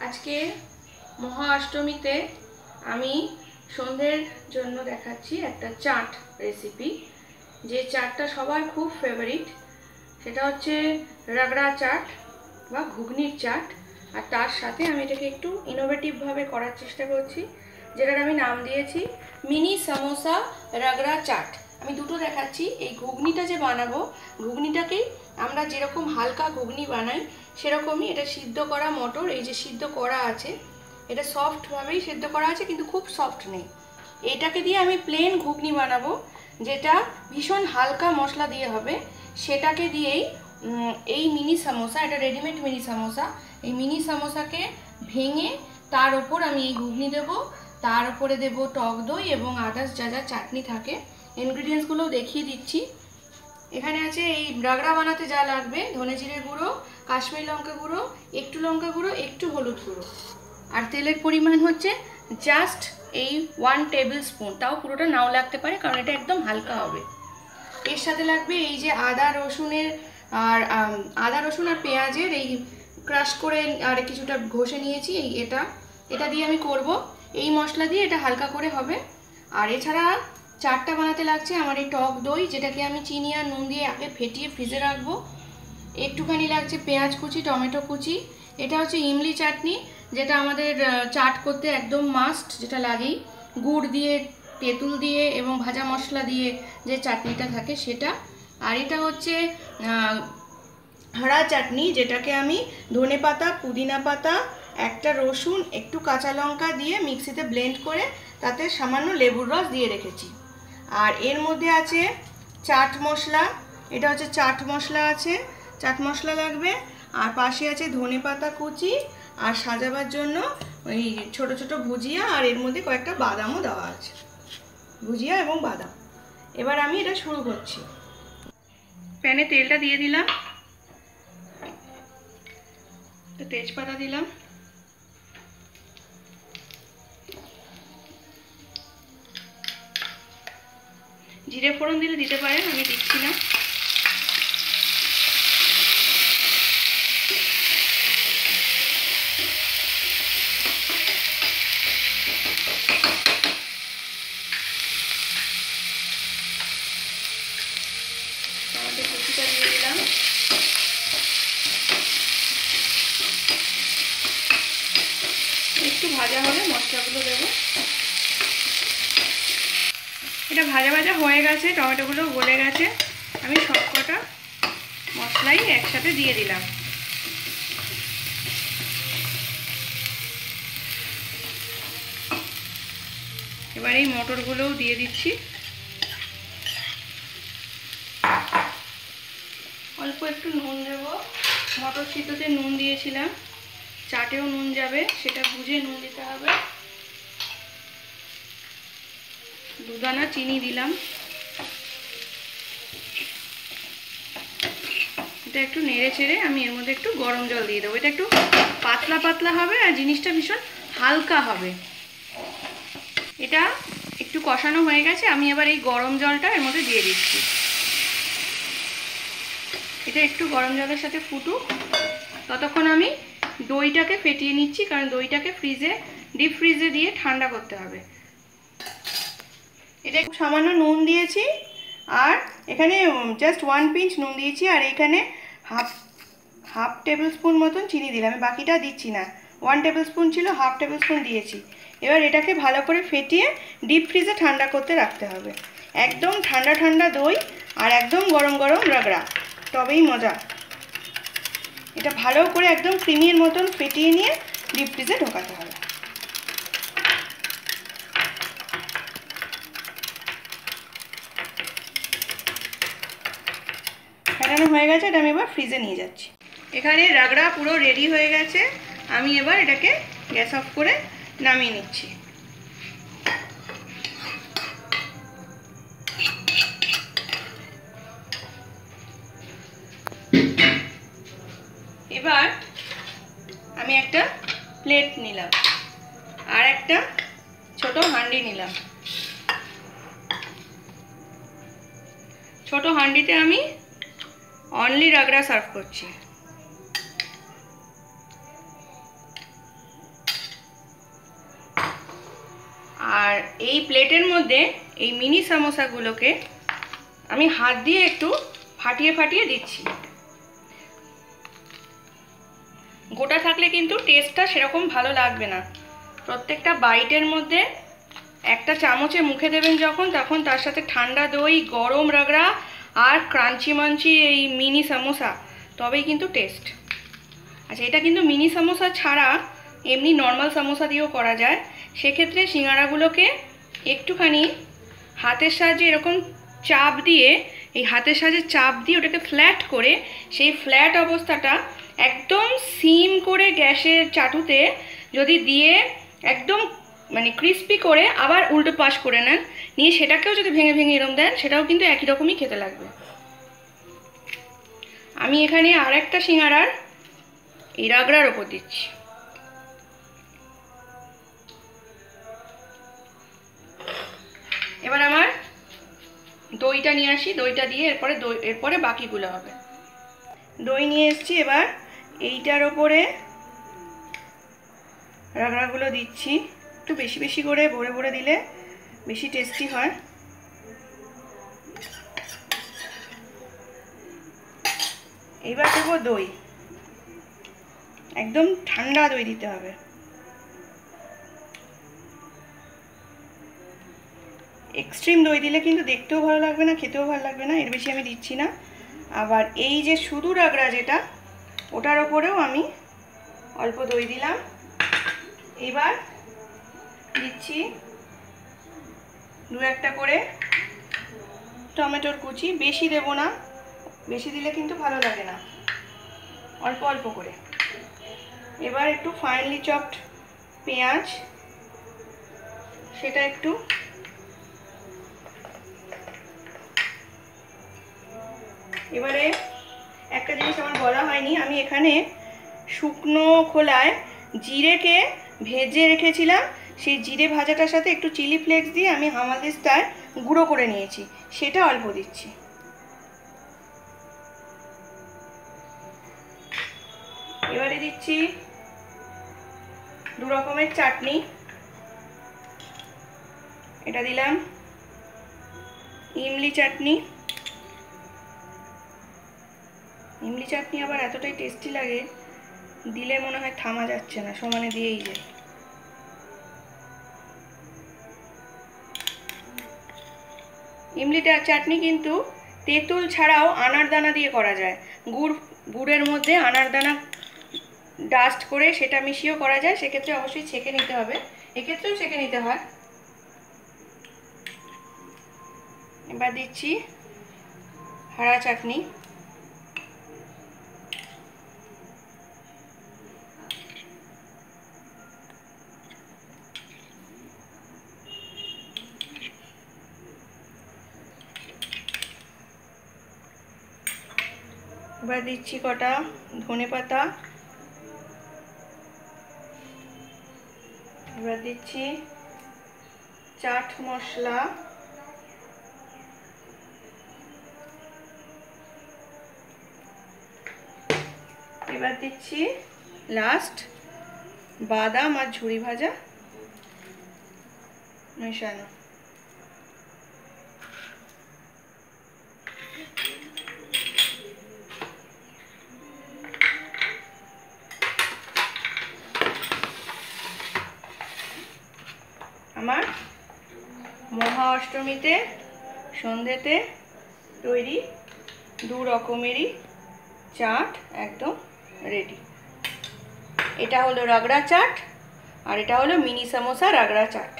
আজকে মহা অষ্টমীতে আমি সন্ধ্যের জন্য দেখাচ্ছি একটা চাট রেসিপি, যে চাটটা সবার খুব ফেভারিট। সেটা হচ্ছে রাগড়া চাট বা ঘুগনির চাট। আর তার সাথে আমি এটাকে একটু ইনোভেটিভভাবে করার চেষ্টা করছি, যেটার আমি নাম দিয়েছি মিনি সামোসা রাগড়া চাট। আমি দুটো দেখাচ্ছি। এই ঘুগনিটা যে বানাবো, ঘুগনিটাকেই আমরা যেরকম হালকা ঘুগনি বানাই সেরকমই এটা সিদ্ধ করা মটর, এই যে সিদ্ধ করা আছে, এটা সফটভাবেই সিদ্ধ করা আছে, কিন্তু খুব সফট নেই। এটাকে দিয়ে আমি প্লেন ঘুগনি বানাবো, যেটা ভীষণ হালকা মশলা দিয়ে হবে। সেটাকে দিয়েই এই মিনি সামোসা, এটা রেডিমেড মিনি সামোসা, এই মিনি সামোসাকে ভেঙে তার উপর আমি এই ঘুগনি দেবো, তার উপরে দেবো টক দই এবং আদার্স যা যা চাটনি থাকে। ইনগ্রিডিয়েন্টসগুলো দেখিয়ে দিচ্ছি। এখানে আছে এই রাগড়া বানাতে যা লাগবে: ধনে জিরে গুঁড়ো, কাশ্মীরি লঙ্কা গুঁড়ো, একটু লঙ্কা গুঁড়ো, একটু হলুদ গুঁড়ো। আর তেলের পরিমাণ হচ্ছে জাস্ট এই 1 টেবিল স্পুন, তাও পুরোটা নাও লাগতে পারে কারণ এটা একদম হালকা হবে। এর সাথে লাগবে এই যে আদা রসুন আর পেঁয়াজের এই ক্রাশ করে আর কিছুটা ঘষে নিয়েছি। এটা দিয়ে আমি করব, এই মশলা দিয়ে এটা হালকা করে হবে। আর এছাড়া চাটটা বানাতে লাগছে আমার এই টক দই, যেটাকে আমি চিনি আর নুন দিয়ে আগে ফেটিয়ে ফ্রিজে রাখবো। একটুখানি লাগছে পেঁয়াজ কুচি, টমেটো কুচি। এটা হচ্ছে ইমলি চাটনি, যেটা আমাদের চাট করতে একদম মাস্ট, যেটা লাগেই। গুড় দিয়ে, তেঁতুল দিয়ে এবং ভাজা মশলা দিয়ে যে চাটনিটা থাকে সেটা। আর এটা হচ্ছে হরা চাটনি, যেটাকে আমি ধনে পাতা, পুদিনা পাতা, একটা রসুন, একটু কাঁচা লঙ্কা দিয়ে মিক্সিতে ব্লেন্ড করে তাতে সামান্য লেবুর রস দিয়ে রেখেছি। আর এর মধ্যে আছে চাট মশলা, এটা হচ্ছে চাট মশলা আছে, চাট মশলা লাগবে। আর পাশে আছে ধনে পাতা কুচি, আর সাজাবার জন্য ওই ছোট ছোট ভুজিয়া, আর এর মধ্যে কয়েকটা বাদামও দেওয়া আছে, ভুজিয়া এবং বাদাম। এবার আমি এটা শুরু করছি। প্যানে তেলটা দিয়ে দিলাম, তেজপাতা দিলাম, জিরে ফোড়ন দিলে দিতে পারেন, আমি দিচ্ছি না। টমেটো কুচিটা দিয়ে দিলাম। একটু ভাজা হলে মশলাগুলো দেবো। এটা ভাজা ভাজা হয়ে গেছে, টমেটোগুলো গলে গেছে। আমি সবকটা মশলাই একসাথে দিয়ে দিলাম। এবার এই মটরগুলোও দিয়ে দিচ্ছি। অল্প একটু নুন দেব, মটর সিদ্ধতে নুন দিয়েছিলাম, চাটেও নুন যাবে, সেটা বুঝে নুন দিতে হবে। দুদানা চিনি দিলাম। এটা একটু নেড়ে চেড়ে আমি এর মধ্যে একটু গরম জল দিয়ে দেবো। এটা একটু পাতলা পাতলা হবে আর জিনিসটা ভীষণ হালকা হবে। এটা একটু কষানো হয়ে গেছে, আমি এবার এই গরম জলটা এর মধ্যে দিয়ে দিচ্ছি। এটা একটু গরম জলের সাথে ফুটুক, ততক্ষণ আমি দইটাকে ফেটিয়ে নিচ্ছি, কারণ দইটাকে ডিপ ফ্রিজে দিয়ে ঠান্ডা করতে হবে। এটা একটু সামান্য নুন দিয়েছি, আর এখানে জাস্ট 1 পিঞ্চ নুন দিয়েছি, আর এখানে হাফ টেবিল স্পুন মতন চিনি দিলাম। আমি বাকিটা দিচ্ছি না, 1 টেবিল স্পুন ছিল, হাফ টেবিল স্পুন দিয়েছি। এবার এটাকে ভালো করে ফেটিয়ে ডিপ ফ্রিজে ঠান্ডা করতে রাখতে হবে। একদম ঠান্ডা ঠান্ডা দই আর একদম গরম গরম রাগড়া, তবেই মজা। এটা ভালো করে একদম ক্রিমের মতন ফেটিয়ে নিয়ে ডিপ ফ্রিজে ঢোকাতে হবে। ফেটানো হয়ে গেছে, এটা আমি এবার ফ্রিজে নিয়ে যাচ্ছি। এখানে রাগড়া পুরো রেডি হয়ে গেছে। আমি এবার এটাকে গ্যাস অফ করে নামিয়ে নিচ্ছি। এবার আমি একটা প্লেট নিলাম, আর একটা ছোট হাঁড়ি নিলাম। ছোট হাঁড়িতে আমি অনলি রাগড়া সার্ভ করছি। আর এই প্লেটের মধ্যে এই মিনি সামোসাগুলোকে আমি হাত দিয়ে একটু ফাটিয়ে ফাটিয়ে দিচ্ছি। গোটা থাকলে কিন্তু টেস্টটা সেরকম ভালো লাগবে না। প্রত্যেকটা বাইটের মধ্যে একটা চামচে মুখে দেবেন যখন, তখন তার সাথে ঠান্ডা দই, গরম রাগড়া আর ক্রাঞ্চি মাঞ্চি এই মিনি সামোসা, তবেই কিন্তু টেস্ট। আচ্ছা, এটা কিন্তু মিনি সামোসা ছাড়া এমনি নর্মাল সামোসা দিয়েও করা যায়। সেক্ষেত্রে সিঙ্গাড়াগুলোকে একটুখানি হাতের সাহায্যে এরকম চাপ দিয়ে, এই হাতের সাহায্যে চাপ দিয়ে ওটাকে ফ্ল্যাট করে, সেই ফ্ল্যাট অবস্থাটা একদম সিম করে গ্যাসের চাটুতে যদি দিয়ে একদম মানে ক্রিস্পি করে আবার উল্টো পাশ করে নেন, নিয়ে সেটাকেও যদি ভেঙে ভেঙে এরম দেন, সেটাও কিন্তু একই রকমই খেতে লাগবে। আমি এখানে আর একটা সিঙ্গাড়ার এই রাগড়ার ওপর দিচ্ছি। এবার আমার দইটা নিয়ে আসি, দইটা দিয়ে এরপরে বাকিগুলো হবে। দই নিয়ে এসছি, এবার এইটার ওপরে রাগড়াগুলো দিচ্ছি। একটু বেশি বেশি করে ভরে ভরে দিলে বেশি টেস্টি হয়। এইবার দেবো দই, একদম ঠান্ডা দই দিতে হবে। এক্সট্রিম দই দিলে কিন্তু দেখতেও ভালো লাগবে না, খেতেও ভালো লাগবে না, এর বেশি আমি দিচ্ছি না। আবার এই যে শুধু রাগড়া যেটা, ওটার ওপরেও আমি অল্প দই দিলাম। এবার দিচ্ছি দু একটা করে টমেটোর কুচি, বেশি দেব না, বেশি দিলে কিন্তু ভালো লাগে না, অল্প অল্প করে। এবার একটু ফাইনলি চপড পেঁয়াজ, সেটা একটু, এবারে একটা জিনিস আমার বলা হয়নি, আমি এখানে শুকনো খোলায় জিরেকে ভেজে রেখেছিলাম, সেই জিরে ভাজাটার সাথে একটু চিলি ফ্লেক্স দিয়ে আমি হামালদিস্তায় গুঁড়ো করে নিয়েছি, সেটা অল্প দিচ্ছি। এবারে দিচ্ছি দু রকমের চাটনি, এটা দিলাম ইমলি চাটনি। ইমলি চাটনি আবার এতটাই টেস্টি লাগে, দিলে মনে হয় থামা যাচ্ছে না, সমানে দিয়েই যায়। ইমলিটা চাটনি কিন্তু তেঁতুল ছাড়াও আনারদানা দিয়ে করা যায়। গুড়ের মধ্যে আনারদানা ডাস্ট করে সেটা মিশিয়েও করা যায়, সেক্ষেত্রে অবশ্যই ছেঁকে নিতে হবে, এক্ষেত্রেও ছেঁকে নিতে হয়। এবার দিচ্ছি হারা চাটনি, এবার দিচ্ছি কটা ধনেপাতা, এবার দিচ্ছি চাট মশলা, এবার দিচ্ছি লাস্ট বাদাম আর ঝুরি ভাজা মেশানো। আমার মহা অষ্টমীতে সন্ধ্যেতে তৈরি দু রকমেরই চাট একদম রেডি। এটা হলো রাগড়া চাট আর এটা হলো মিনি সামোসা রাগড়া চাট।